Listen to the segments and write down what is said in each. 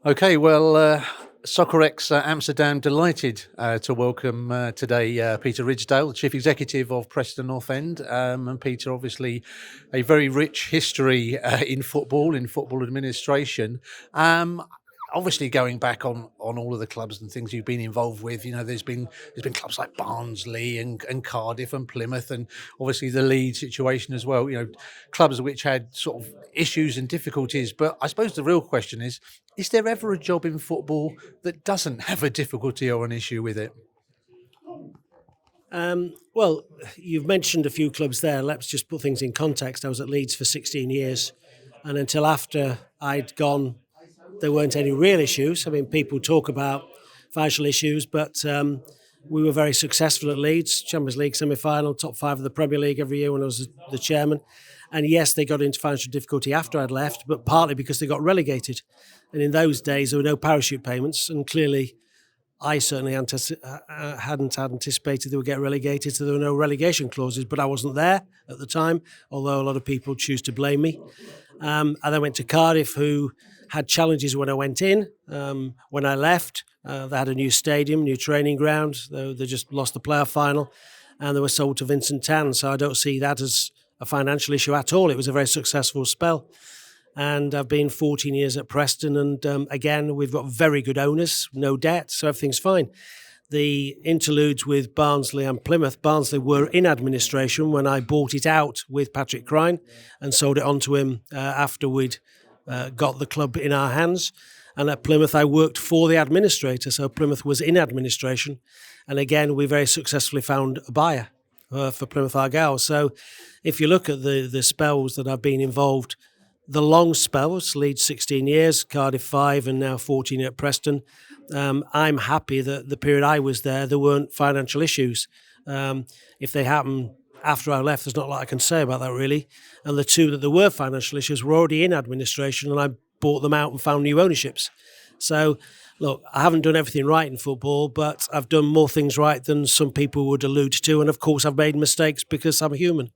Okay, well, Soccerex Amsterdam delighted to welcome today Peter Ridsdale, Chief Executive of Preston North End. And Peter, obviously, a very rich history in football administration. Um, Obviously, going back on all of the clubs and things you've been involved with, there's been clubs like Barnsley and Cardiff and Plymouth, and obviously the Leeds situation as well. Clubs which had sort of issues and difficulties. But I suppose the real question is there ever a job in football that doesn't have a difficulty or an issue with it? Well, you've mentioned a few clubs there. Let's just put things in context. I was at Leeds for 16 years, and until after I'd gone, there weren't any real issues. I mean, people talk about financial issues, but we were very successful at Leeds, Champions League semi-final, top five of the Premier League every year when I was the chairman. And yes, they got into financial difficulty after I'd left, but partly because they got relegated. And in those days, there were no parachute payments, and clearly I certainly hadn't anticipated they would get relegated, so there were no relegation clauses, but I wasn't there at the time, although a lot of people choose to blame me. I then went to Cardiff, who had challenges when I went in. When I left, they had a new stadium, new training ground. They just lost the playoff final, and they were sold to Vincent Tan, so I don't see that as a financial issue at all. It was a very successful spell. And I've been 14 years at Preston, and again, we've got very good owners, no debt, so everything's fine. The interludes with Barnsley and Plymouth, Barnsley were in administration when I bought it out with Patrick Crine and sold it on to him after we'd got the club in our hands. And at Plymouth, I worked for the administrator, so Plymouth was in administration. And again, we very successfully found a buyer for Plymouth Argyle. So if you look at the spells that I've been involved, the long spells, Leeds 16 years, Cardiff 5, and now 14 at Preston. I'm happy that the period I was there weren't financial issues. If they happen after I left, there's not a lot I can say about that, really. And the two that there were financial issues were already in administration, and I bought them out and found new ownerships. So, look, I haven't done everything right in football, but I've done more things right than some people would allude to. And, of course, I've made mistakes because I'm a human.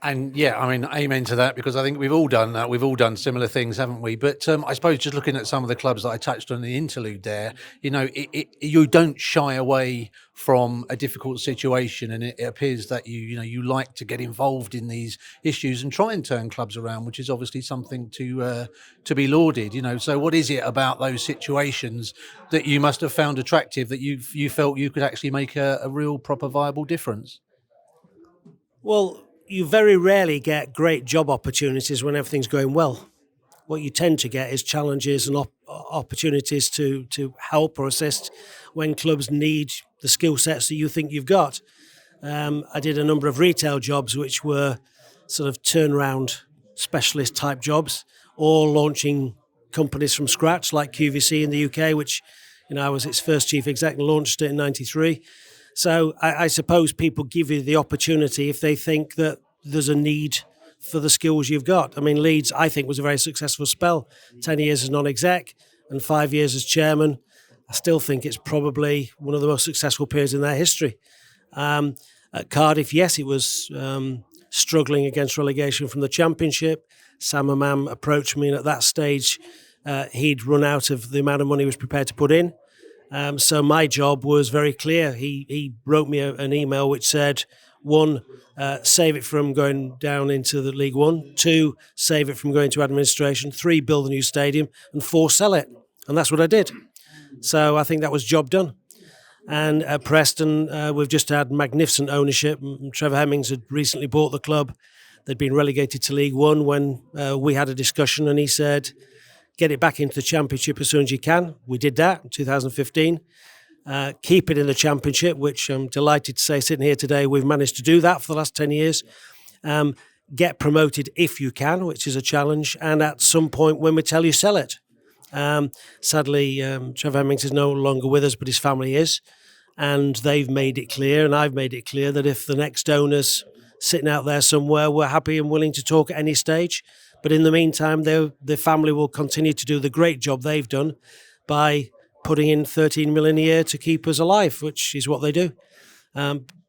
And yeah, I mean, amen to that, because I think we've all done that. We've all done similar things, haven't we? But I suppose just looking at some of the clubs that I touched on in the interlude there, you don't shy away from a difficult situation, and it appears that you like to get involved in these issues and try and turn clubs around, which is obviously something to be lauded. So what is it about those situations that you must have found attractive, that you felt you could actually make a real proper viable difference? Well, you very rarely get great job opportunities when everything's going well. What you tend to get is challenges and opportunities to help or assist when clubs need the skill sets that you think you've got. I did a number of retail jobs which were sort of turnaround specialist type jobs, or launching companies from scratch like QVC in the UK, which I was its first chief exec and launched it in '93. So I suppose people give you the opportunity if they think that there's a need for the skills you've got. I mean, Leeds, I think, was a very successful spell. 10 years as non-exec and 5 years as chairman. I still think it's probably one of the most successful periods in their history. At Cardiff, yes, it was struggling against relegation from the Championship. Sam Amam approached me, and at that stage, he'd run out of the amount of money he was prepared to put in. So my job was very clear. He wrote me an email which said, 1, save it from going down into the League One. 2, save it from going to administration. 3, build a new stadium. And 4, sell it. And that's what I did. So I think that was job done. And at Preston, we've just had magnificent ownership. Trevor Hemmings had recently bought the club. They'd been relegated to League One when we had a discussion, and he said, get it back into the Championship as soon as you can. We did that in 2015. Keep it in the Championship, which I'm delighted to say, sitting here today, we've managed to do that for the last 10 years. Get promoted if you can, which is a challenge. And at some point, when we tell you, sell it. Sadly, Trevor Hemmings is no longer with us, but his family is. And they've made it clear, and I've made it clear, that if the next owner's sitting out there somewhere, we're happy and willing to talk at any stage. But in the meantime, the family will continue to do the great job they've done by putting in 13 million a year to keep us alive, which is what they do.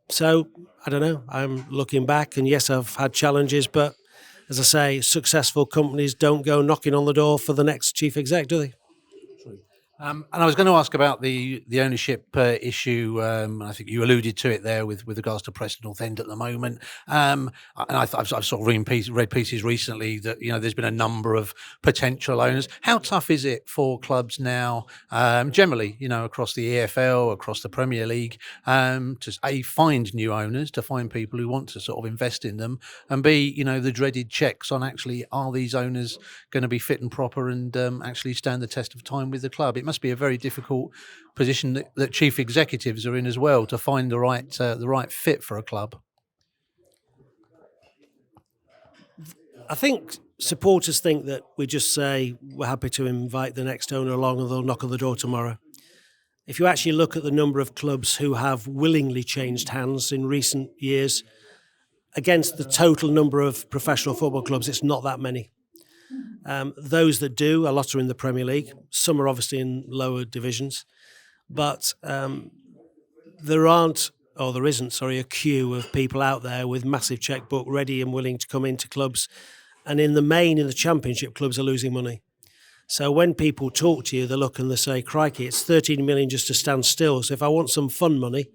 So I don't know. I'm looking back, and yes, I've had challenges, but as I say, successful companies don't go knocking on the door for the next chief exec, do they? And I was going to ask about the ownership issue. I think you alluded to it there with regards to Preston North End at the moment. And I've sort of read pieces recently that there's been a number of potential owners. How tough is it for clubs now, generally, across the EFL, across the Premier League, to A, find new owners, to find people who want to sort of invest in them, and B, the dreaded checks on actually are these owners going to be fit and proper and actually stand the test of time with the club? It must be a very difficult position that chief executives are in as well, to find the right fit for a club. I think supporters think that we just say we're happy to invite the next owner along and they'll knock on the door tomorrow. If you actually look at the number of clubs who have willingly changed hands in recent years against the total number of professional football clubs, it's not that many. Those that do, a lot are in the Premier League. Some are obviously in lower divisions. But there isn't a queue of people out there with massive checkbook ready and willing to come into clubs. And in the main, in the Championship, clubs are losing money. So when people talk to you, they look and they say, crikey, it's 13 million just to stand still. So if I want some fun money,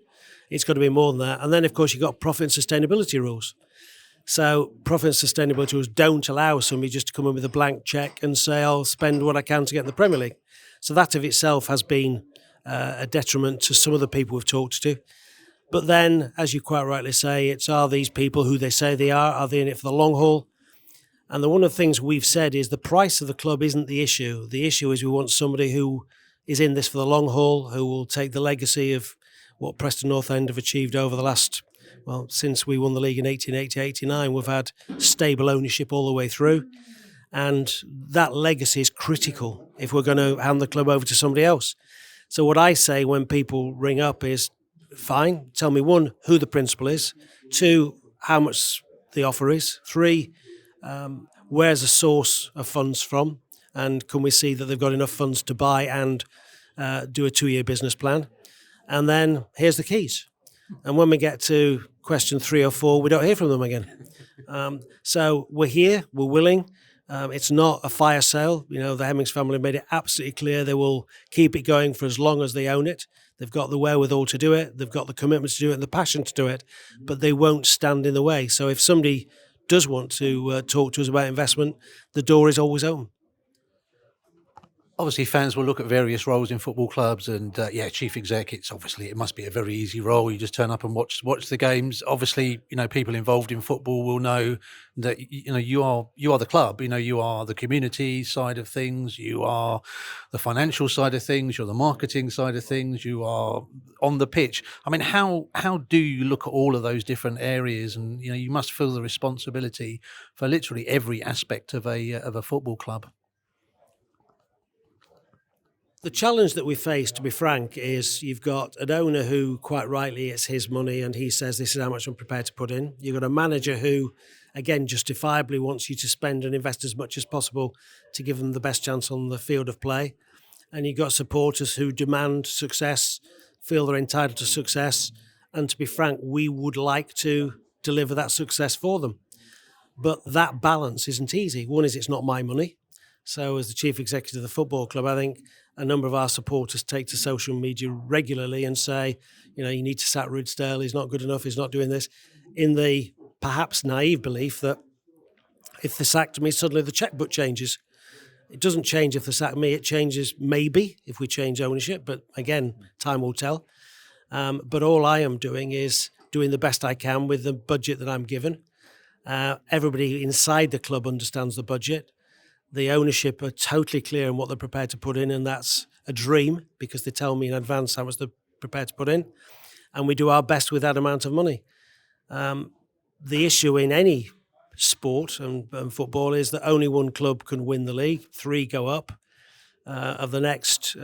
it's got to be more than that. And then, of course, you've got profit and sustainability rules. So profit and sustainability rules don't allow somebody just to come in with a blank cheque and say, I'll spend what I can to get in the Premier League. So that of itself has been a detriment to some of the people we've talked to. But then, as you quite rightly say, are these people who they say they are they in it for the long haul? And one of the things we've said is the price of the club isn't the issue. The issue is we want somebody who is in this for the long haul, who will take the legacy of what Preston North End have achieved over the last, since we won the league in 1880-89, we've had stable ownership all the way through. And that legacy is critical if we're going to hand the club over to somebody else. So what I say when people ring up is, fine, tell me, 1, who the principal is, 2, how much the offer is, 3, where's the source of funds from, and can we see that they've got enough funds to buy and do a 2-year business plan? And then here's the keys. And when we get to question 3 or 4, we don't hear from them again. So we're here, we're willing. It's not a fire sale. The Hemmings family made it absolutely clear they will keep it going for as long as they own it. They've got the wherewithal to do it. They've got the commitment to do it and the passion to do it, but they won't stand in the way. So if somebody does want to talk to us about investment, the door is always open. Obviously, fans will look at various roles in football clubs, and chief exec. It must be a very easy role. You just turn up and watch the games. Obviously, people involved in football will know that you are the club. You are the community side of things. You are the financial side of things. You're the marketing side of things. You are on the pitch. I mean, how do you look at all of those different areas? And you must feel the responsibility for literally every aspect of a football club. The challenge that we face, to be frank, is you've got an owner who, quite rightly, it's his money and he says this is how much I'm prepared to put in. You've got a manager who, again, justifiably wants you to spend and invest as much as possible to give them the best chance on the field of play. And you've got supporters who demand success, feel they're entitled to success. And to be frank, we would like to deliver that success for them. But that balance isn't easy. One is it's not my money. So as the chief executive of the football club, I think a number of our supporters take to social media regularly and say, you need to sack Ridsdale, he's not good enough, he's not doing this, in the perhaps naive belief that if they sacked me, suddenly the checkbook changes. It doesn't change if they sack me, it changes maybe if we change ownership, but again, time will tell. But all I am doing is doing the best I can with the budget that I'm given. Everybody inside the club understands the budget. The ownership are totally clear on what they're prepared to put in, and that's a dream because they tell me in advance how much they're prepared to put in, and we do our best with that amount of money. The issue in any sport and football is that only one club can win the league, 3 go up. Of the next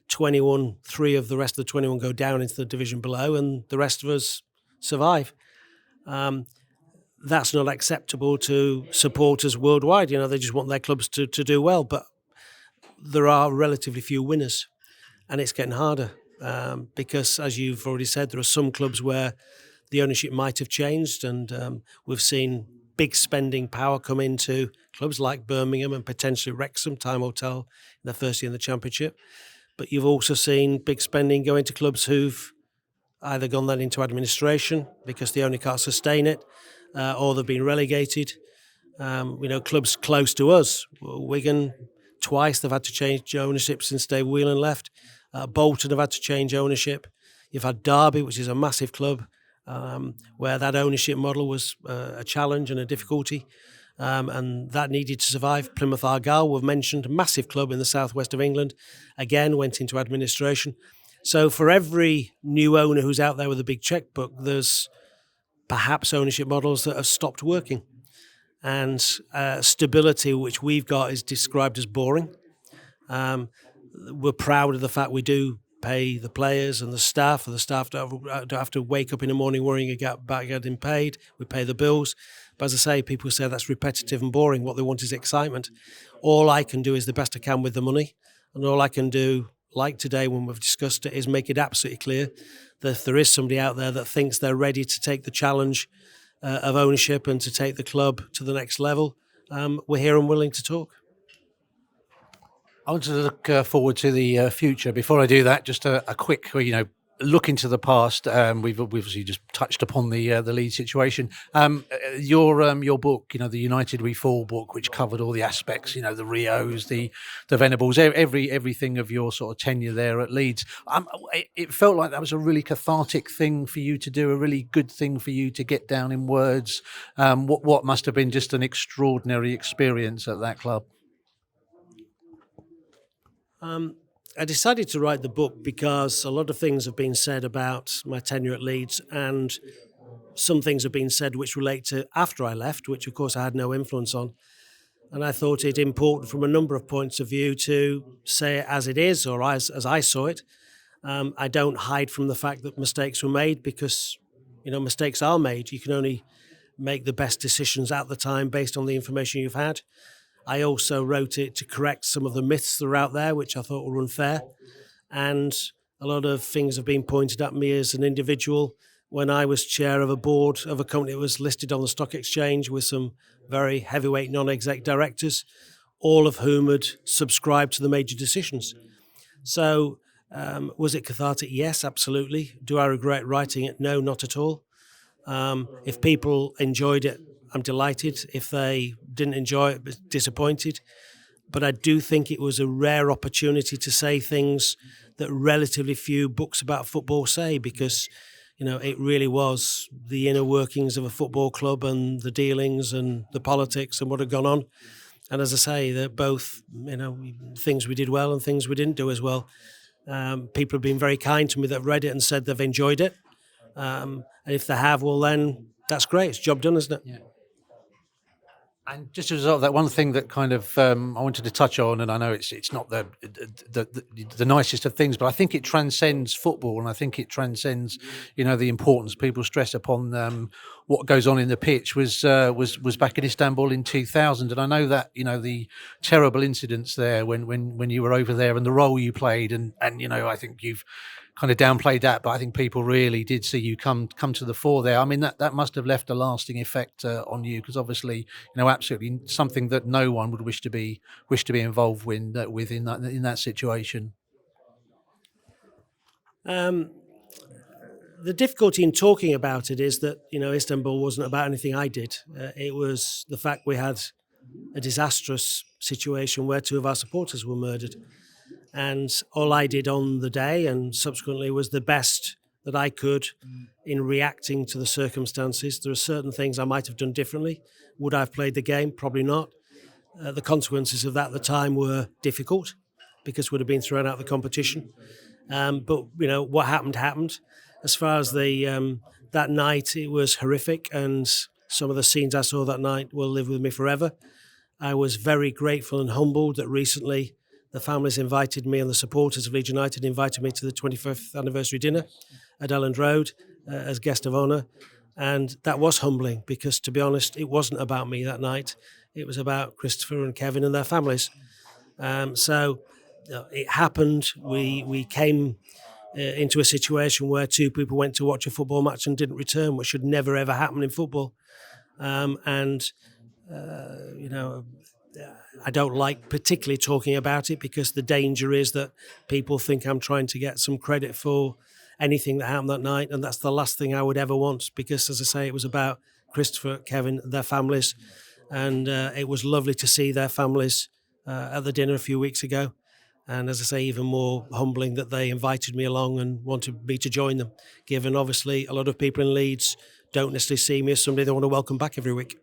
21, 3 of the rest of the 21 go down into the division below, and the rest of us survive. That's not acceptable to supporters worldwide. They just want their clubs to do well. But there are relatively few winners, and it's getting harder because, as you've already said, there are some clubs where the ownership might have changed, and we've seen big spending power come into clubs like Birmingham and potentially Wrexham, Time will tell, in their first year in the Championship. But you've also seen big spending go into clubs who've either gone then into administration because the owner can't sustain it, or they've been relegated. Clubs close to us, Wigan, twice they've had to change ownership since Dave Whelan left. Bolton have had to change ownership. You've had Derby, which is a massive club, where that ownership model was a challenge and a difficulty, and that needed to survive. Plymouth Argyle, we've mentioned, a massive club in the southwest of England, again went into administration. So for every new owner who's out there with a big checkbook, there's perhaps ownership models that have stopped working. And stability, which we've got, is described as boring. We're proud of the fact we do pay the players and the staff don't have to wake up in the morning worrying about getting paid. We pay the bills. But as I say, people say that's repetitive and boring. What they want is excitement. All I can do is the best I can with the money. And all I can do, like today when we've discussed it, is make it absolutely clear that if there is somebody out there that thinks they're ready to take the challenge of ownership and to take the club to the next level, we're here and willing to talk. I want to look forward to the future. Before I do that, just a quick, look into the past. We've obviously just touched upon the Leeds situation. Your book, the United We Fall book, which covered all the aspects, the Rios, the Venables, everything of your sort of tenure there at Leeds. It felt like that was a really cathartic thing for you to do, a really good thing for you to get down in words. What must have been just an extraordinary experience at that club. I decided to write the book because a lot of things have been said about my tenure at Leeds, and some things have been said which relate to after I left, which of course I had no influence on. And I thought it important from a number of points of view to say it as it is, or as I saw it. I don't hide from the fact that mistakes were made because, mistakes are made. You can only make the best decisions at the time based on the information you've had. I also wrote it to correct some of the myths that are out there, which I thought were unfair. And a lot of things have been pointed at me as an individual when I was chair of a board of a company that was listed on the stock exchange with some very heavyweight non-exec directors, all of whom had subscribed to the major decisions. So was it cathartic? Yes, absolutely. Do I regret writing it? No, not at all. If people enjoyed it, I'm delighted. If they didn't enjoy it, disappointed. But I do think it was a rare opportunity to say things that relatively few books about football say, because, it really was the inner workings of a football club and the dealings and the politics and what had gone on. And as I say, they're both, things we did well and things we didn't do as well. People have been very kind to me that have read it and said they've enjoyed it. And if they have, well, then that's great. It's job done, isn't it? Yeah. And just as a result of that, one thing that kind of I wanted to touch on, and I know it's not the nicest of things, but I think it transcends football, and I think it transcends, the importance people stress upon what goes on in the pitch was back in Istanbul in 2000, and I know that the terrible incidents there when you were over there and the role you played, and I think you've kind of downplayed that, but I think people really did see you come to the fore there. I mean, that must have left a lasting effect on you, because obviously, absolutely something that no one would wish to be involved with in that situation. The difficulty in talking about it is that Istanbul wasn't about anything I did. It was the fact we had a disastrous situation where two of our supporters were murdered. And all I did on the day and subsequently was the best that I could in reacting to the circumstances. There are certain things I might have done differently. Would I have played the game? Probably not. The consequences of that at the time were difficult because we'd have been thrown out of the competition. But what happened. As far as that night, it was horrific, and some of the scenes I saw that night will live with me forever. I was very grateful and humbled that recently the families invited me, and the supporters of Leeds United invited me to the 25th anniversary dinner at Elland Road as guest of honour. And that was humbling because, to be honest, it wasn't about me that night. It was about Christopher and Kevin and their families. So it happened. We came into a situation where two people went to watch a football match and didn't return, which should never, ever happen in football. And you know, I don't like particularly talking about it because the danger is that people think I'm trying to get some credit for anything that happened that night, and that's the last thing I would ever want. Because, as I say, it was about Christopher, Kevin, their families, and it was lovely to see their families at the dinner a few weeks ago. And as I say, even more humbling that they invited me along and wanted me to join them, given obviously a lot of people in Leeds don't necessarily see me as somebody they want to welcome back every week.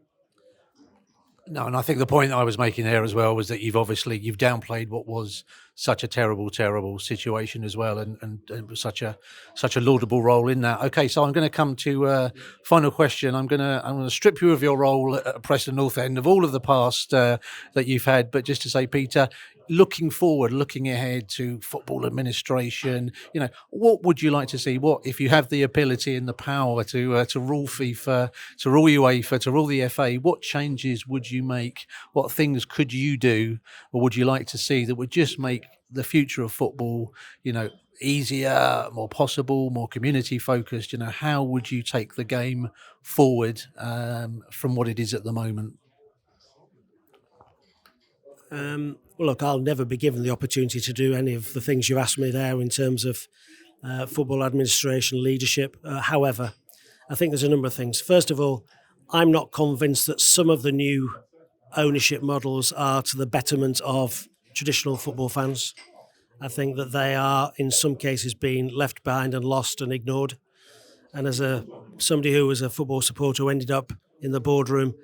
No, and I think the point I was making there as well was that you've downplayed what was such a terrible, terrible situation as well, and it was such a laudable role in that. Okay, so I'm going to come to final question. I'm going to strip you of your role at Preston North End of all of the past that you've had, but just to say, Peter, looking forward, looking ahead to football administration, what would you like to see? What, if you have the ability and the power to rule FIFA, to rule UEFA, to rule the FA, what changes would you make? What things could you do, or would you like to see that would just make the future of football, easier, more possible, more community focused? How would you take the game forward from what it is at the moment? Well, look, I'll never be given the opportunity to do any of the things you asked me there in terms of football administration, leadership. However, I think there's a number of things. First of all, I'm not convinced that some of the new ownership models are to the betterment of traditional football fans. I think that they are, in some cases, being left behind and lost and ignored. And as somebody who was a football supporter who ended up in the boardroom,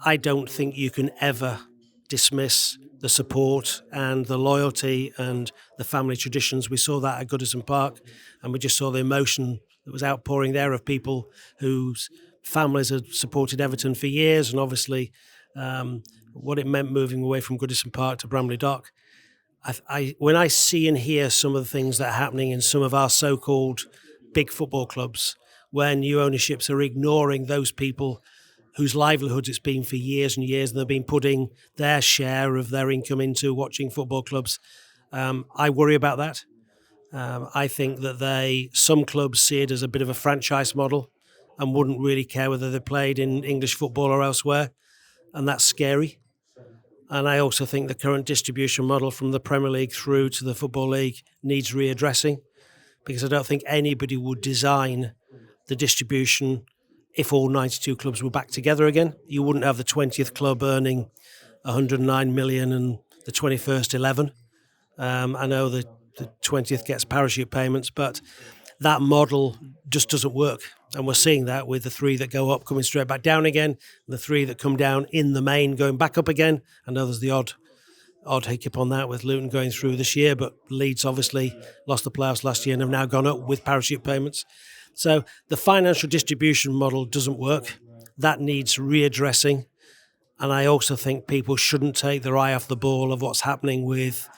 I don't think you can ever dismiss the support and the loyalty and the family traditions. We saw that at Goodison Park, and we just saw the emotion that was outpouring there of people whose families had supported Everton for years, and obviously what it meant moving away from Goodison Park to Bramley Dock. When I see and hear some of the things that are happening in some of our so-called big football clubs, where new ownerships are ignoring those people whose livelihoods it's been for years and years, and they've been putting their share of their income into watching football clubs. I worry about that. I think that some clubs see it as a bit of a franchise model and wouldn't really care whether they played in English football or elsewhere, and that's scary. And I also think the current distribution model from the Premier League through to the Football League needs readdressing, because I don't think anybody would design the distribution if all 92 clubs were back together again. You wouldn't have the 20th club earning 109 million and the 21st 11. I know the 20th gets parachute payments, but that model just doesn't work. And we're seeing that with the 3 that go up coming straight back down again, the 3 that come down in the main going back up again. I know there's the odd hiccup on that with Luton going through this year, but Leeds obviously lost the playoffs last year and have now gone up with parachute payments. So the financial distribution model doesn't work. That needs readdressing. And I also think people shouldn't take their eye off the ball of what's happening with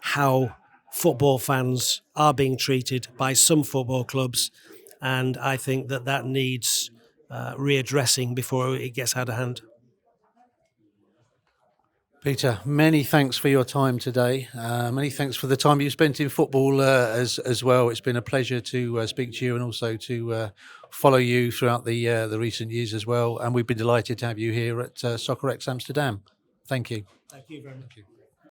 how football fans are being treated by some football clubs. And I think that needs readdressing before it gets out of hand. Peter, many thanks for your time today. Many thanks for the time you spent in football as well. It's been a pleasure to speak to you and also to follow you throughout the recent years as well. And we've been delighted to have you here at Soccerex Amsterdam. Thank you. Thank you very much.